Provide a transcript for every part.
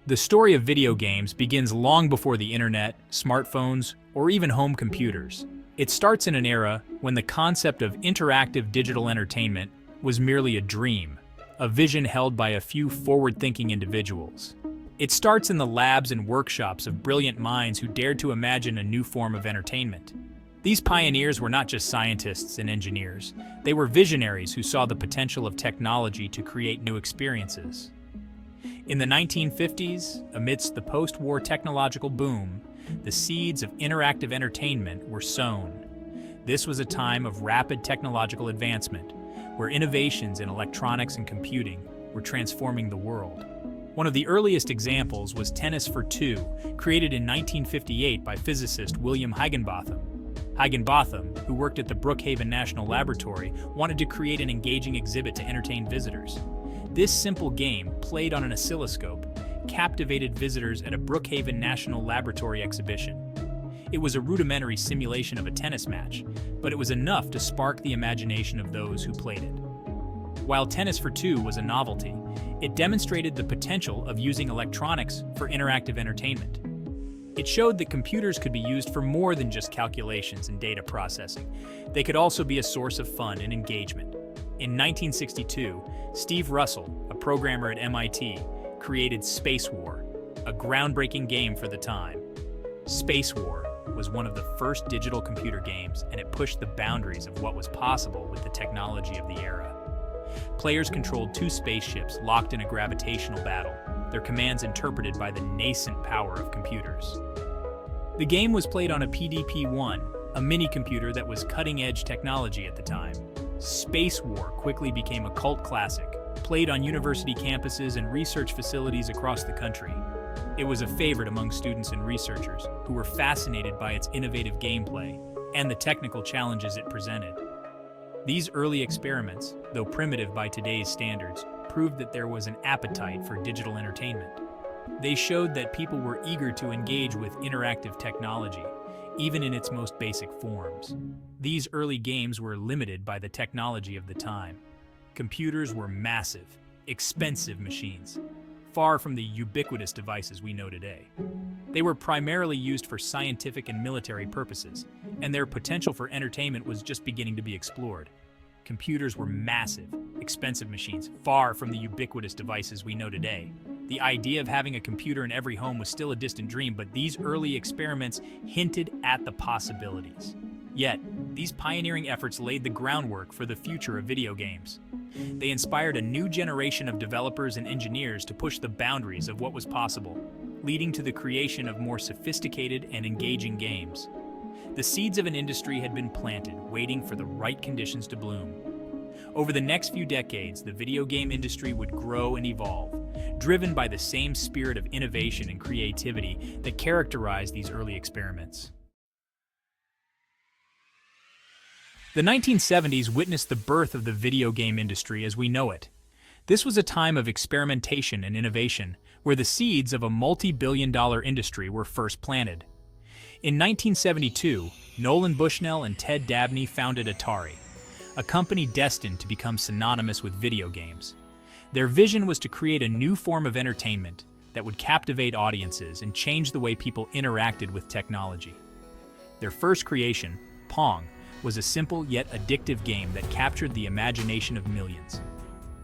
The story of video games begins long before the internet, smartphones, or even home computers. It starts in an era when the concept of interactive digital entertainment was merely a dream, a vision held by a few forward-thinking individuals. It starts in the labs and workshops of brilliant minds who dared to imagine a new form of entertainment. These pioneers were not just scientists and engineers, they were visionaries who saw the potential of technology to create new experiences. In the 1950s, amidst the post-war technological boom, the seeds of interactive entertainment were sown. This was a time of rapid technological advancement, where innovations in electronics and computing were transforming the world. One of the earliest examples was Tennis for Two, created in 1958 by physicist William Higginbotham. Higginbotham, who worked at the Brookhaven National Laboratory, wanted to create an engaging exhibit to entertain visitors. This simple game, played on an oscilloscope, captivated visitors at a Brookhaven National Laboratory exhibition. It was a rudimentary simulation of a tennis match, but it was enough to spark the imagination of those who played it. While Tennis for Two was a novelty, it demonstrated the potential of using electronics for interactive entertainment. It showed that computers could be used for more than just calculations and data processing. They could also be a source of fun and engagement. In 1962, Steve Russell, a programmer at MIT, created Spacewar, a groundbreaking game for the time. Spacewar was one of the first digital computer games, and it pushed the boundaries of what was possible with the technology of the era. Players controlled two spaceships locked in a gravitational battle, their commands interpreted by the nascent power of computers. The game was played on a PDP-1, a mini-computer that was cutting-edge technology at the time. Spacewar quickly became a cult classic, played on university campuses and research facilities across the country. It was a favorite among students and researchers who were fascinated by its innovative gameplay and the technical challenges it presented. These early experiments, though primitive by today's standards, proved that there was an appetite for digital entertainment. They showed that people were eager to engage with interactive technology, even in its most basic forms. These early games were limited by the technology of the time. Computers were massive, expensive machines, far from the ubiquitous devices we know today. They were primarily used for scientific and military purposes, and their potential for entertainment was just beginning to be explored. Computers were massive, expensive machines, far from the ubiquitous devices we know today. The idea of having a computer in every home was still a distant dream, but these early experiments hinted at the possibilities. Yet, these pioneering efforts laid the groundwork for the future of video games. They inspired a new generation of developers and engineers to push the boundaries of what was possible, leading to the creation of more sophisticated and engaging games. The seeds of an industry had been planted, waiting for the right conditions to bloom. Over the next few decades, the video game industry would grow and evolve, driven by the same spirit of innovation and creativity that characterized these early experiments. The 1970s witnessed the birth of the video game industry as we know it. This was a time of experimentation and innovation, where the seeds of a multi-billion-dollar industry were first planted. In 1972, Nolan Bushnell and Ted Dabney founded Atari, a company destined to become synonymous with video games. Their vision was to create a new form of entertainment that would captivate audiences and change the way people interacted with technology. Their first creation, Pong, was a simple yet addictive game that captured the imagination of millions.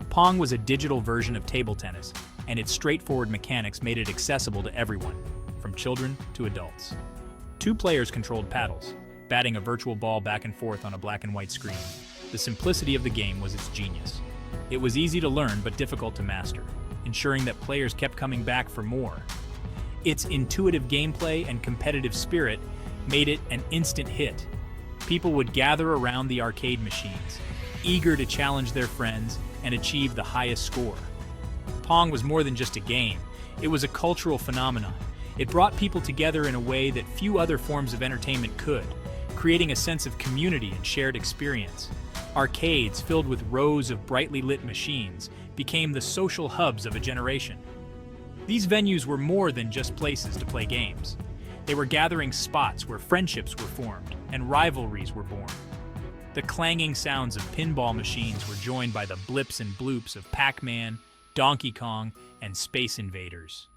Pong was a digital version of table tennis, and its straightforward mechanics made it accessible to everyone, from children to adults. Two players controlled paddles, batting a virtual ball back and forth on a black and white screen. The simplicity of the game was its genius. It was easy to learn but difficult to master, ensuring that players kept coming back for more. Its intuitive gameplay and competitive spirit made it an instant hit. People would gather around the arcade machines, eager to challenge their friends and achieve the highest score. Pong was more than just a game. It was a cultural phenomenon. It brought people together in a way that few other forms of entertainment could, creating a sense of community and shared experience. Arcades filled with rows of brightly lit machines became the social hubs of a generation. These venues were more than just places to play games. They were gathering spots where friendships were formed and rivalries were born. The clanging sounds of pinball machines were joined by the blips and bloops of Pac-Man, Donkey Kong, and Space Invaders.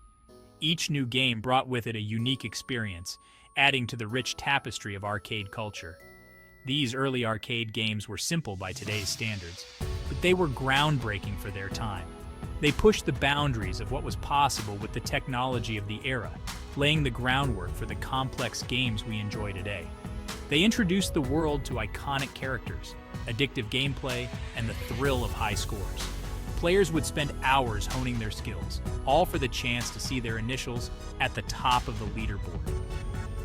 Each new game brought with it a unique experience, adding to the rich tapestry of arcade culture. These early arcade games were simple by today's standards, but they were groundbreaking for their time. They pushed the boundaries of what was possible with the technology of the era, laying the groundwork for the complex games we enjoy today. They introduced the world to iconic characters, addictive gameplay, and the thrill of high scores. Players would spend hours honing their skills, all for the chance to see their initials at the top of the leaderboard.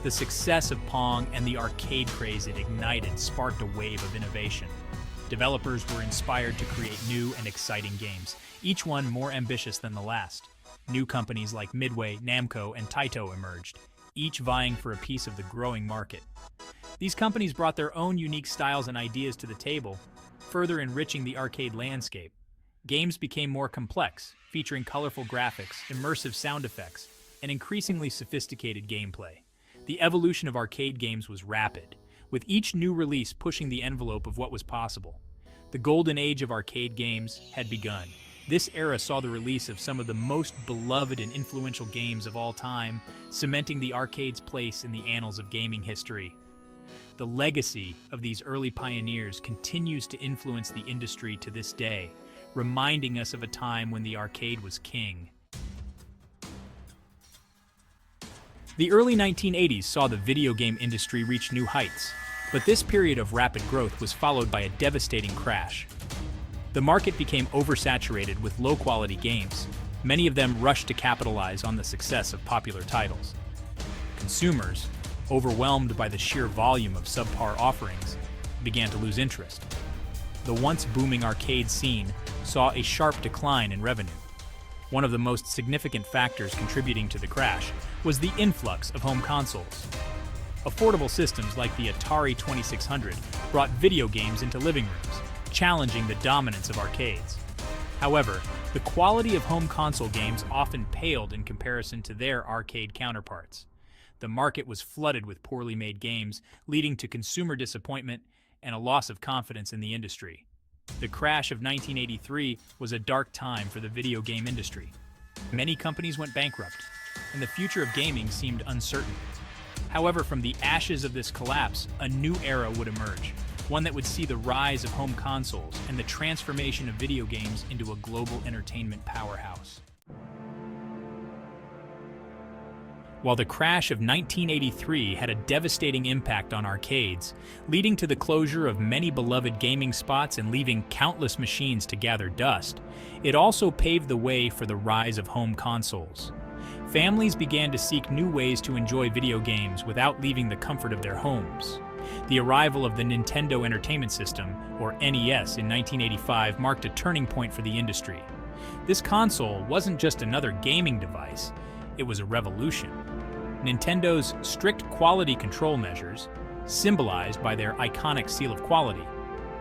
The success of Pong and the arcade craze it ignited sparked a wave of innovation. Developers were inspired to create new and exciting games, each one more ambitious than the last. New companies like Midway, Namco, and Taito emerged, each vying for a piece of the growing market. These companies brought their own unique styles and ideas to the table, further enriching the arcade landscape. Games became more complex, featuring colorful graphics, immersive sound effects, and increasingly sophisticated gameplay. The evolution of arcade games was rapid, with each new release pushing the envelope of what was possible. The golden age of arcade games had begun. This era saw the release of some of the most beloved and influential games of all time, cementing the arcade's place in the annals of gaming history. The legacy of these early pioneers continues to influence the industry to this day, reminding us of a time when the arcade was king. The early 1980s saw the video game industry reach new heights, but this period of rapid growth was followed by a devastating crash. The market became oversaturated with low-quality games. Many of them rushed to capitalize on the success of popular titles. Consumers, overwhelmed by the sheer volume of subpar offerings, began to lose interest. The once booming arcade scene saw a sharp decline in revenue. One of the most significant factors contributing to the crash was the influx of home consoles. Affordable systems like the Atari 2600 brought video games into living rooms, challenging the dominance of arcades. However, the quality of home console games often paled in comparison to their arcade counterparts. The market was flooded with poorly made games, leading to consumer disappointment and a loss of confidence in the industry. The crash of 1983 was a dark time for the video game industry. Many companies went bankrupt, and the future of gaming seemed uncertain. However, from the ashes of this collapse, a new era would emerge, one that would see the rise of home consoles and the transformation of video games into a global entertainment powerhouse. While the crash of 1983 had a devastating impact on arcades, leading to the closure of many beloved gaming spots and leaving countless machines to gather dust, it also paved the way for the rise of home consoles. Families began to seek new ways to enjoy video games without leaving the comfort of their homes. The arrival of the Nintendo Entertainment System, or NES, in 1985 marked a turning point for the industry. This console wasn't just another gaming device, it was a revolution. Nintendo's strict quality control measures, symbolized by their iconic seal of quality,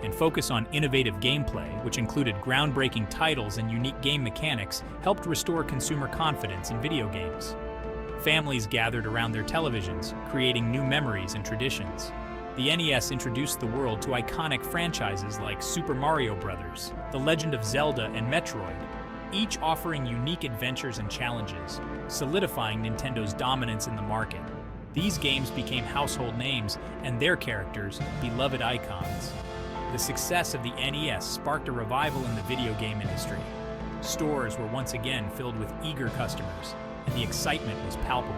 and focus on innovative gameplay, which included groundbreaking titles and unique game mechanics, helped restore consumer confidence in video games. Families gathered around their televisions, creating new memories and traditions. The NES introduced the world to iconic franchises like Super Mario Bros., The Legend of Zelda, and Metroid, each offering unique adventures and challenges, solidifying Nintendo's dominance in the market. These games became household names, and their characters beloved icons. The success of the NES sparked a revival in the video game industry. Stores were once again filled with eager customers, and the excitement was palpable.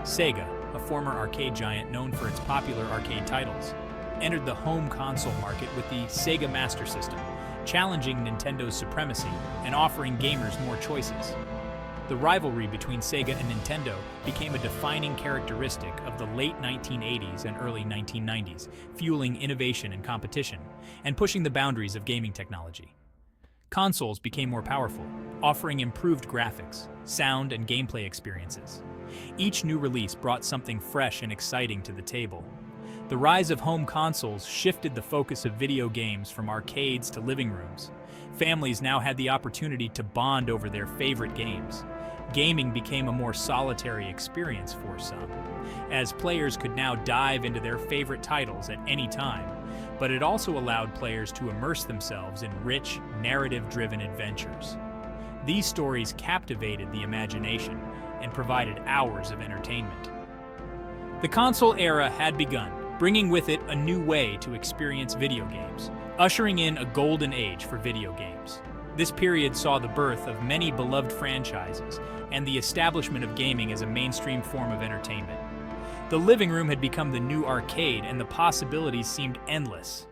Sega, a former arcade giant known for its popular arcade titles, entered the home console market with the Sega Master System, challenging Nintendo's supremacy and offering gamers more choices. The rivalry between Sega and Nintendo became a defining characteristic of the late 1980s and early 1990s, fueling innovation and competition, and pushing the boundaries of gaming technology. Consoles became more powerful, offering improved graphics, sound, and gameplay experiences. Each new release brought something fresh and exciting to the table. The rise of home consoles shifted the focus of video games from arcades to living rooms. Families now had the opportunity to bond over their favorite games. Gaming became a more solitary experience for some, as players could now dive into their favorite titles at any time, but it also allowed players to immerse themselves in rich, narrative-driven adventures. These stories captivated the imagination, and provided hours of entertainment. The console era had begun, bringing with it a new way to experience video games, ushering in a golden age for video games. This period saw the birth of many beloved franchises and the establishment of gaming as a mainstream form of entertainment. The living room had become the new arcade, and the possibilities seemed endless.